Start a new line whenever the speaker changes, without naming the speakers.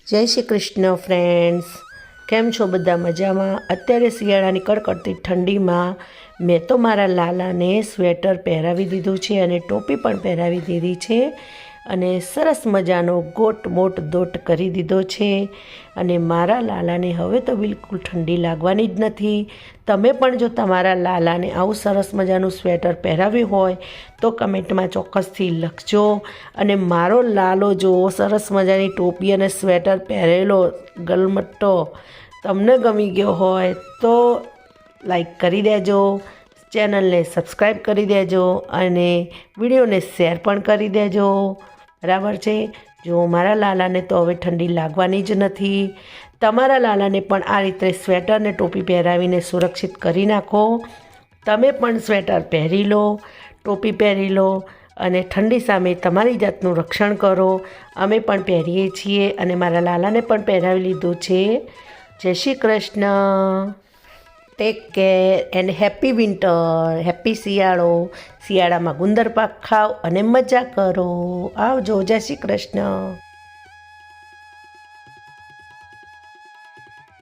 જય શ્રી કૃષ્ણ ફ્રેન્ડ્સ, કેમ છો બધા મજામાં? અત્યારે શિયાળાની કડકડતી ઠંડીમાં મેં તો મારા લાલાને સ્વેટર પહેરાવી દીધું છે અને ટોપી પણ પહેરાવી દીધી છે અને સરસ મજાનો ગોટ મોટ દોટ કરી દીધો છે અને મારા લાલાને હવે તો બિલકુલ ઠંડી લાગવાની જ નથી. તમે પણ જો તમારા લાલાને આવું સરસ મજાનું સ્વેટર પહેરાવ્યું હોય તો કમેન્ટમાં ચોક્કસથી લખજો. અને મારો લાલો જો સરસ મજાની ટોપી અને સ્વેટર પહેરેલો ગલમટ્ટો તમને ગમી ગયો હોય તો લાઈક કરી દેજો, ચેનલને સબસ્ક્રાઈબ કરી દેજો અને વિડીયોને શેર પણ કરી દેજો. બરાબર છે? જો મારા લાલાને તો હવે ઠંડી લાગવાની જ નથી. તમારા લાલાને પણ આ રીતે સ્વેટર ને ટોપી પહેરાવીને સુરક્ષિત કરી નાખો. તમે પણ સ્વેટર પહેરી લો, ટોપી પહેરી લો અને ઠંડી સામે તમારી જાતનું રક્ષણ કરો. અમે પણ પહેરીએ છીએ અને મારા લાલાને પણ પહેરાવી લીધું છે. જય Shri Krishna. Take care and happy winter, happy શિયાળો. શિયાળામાં ગુંદર પાક ખાઓ અને મજા કરો. આવજો. જય શ્રી કૃષ્ણ.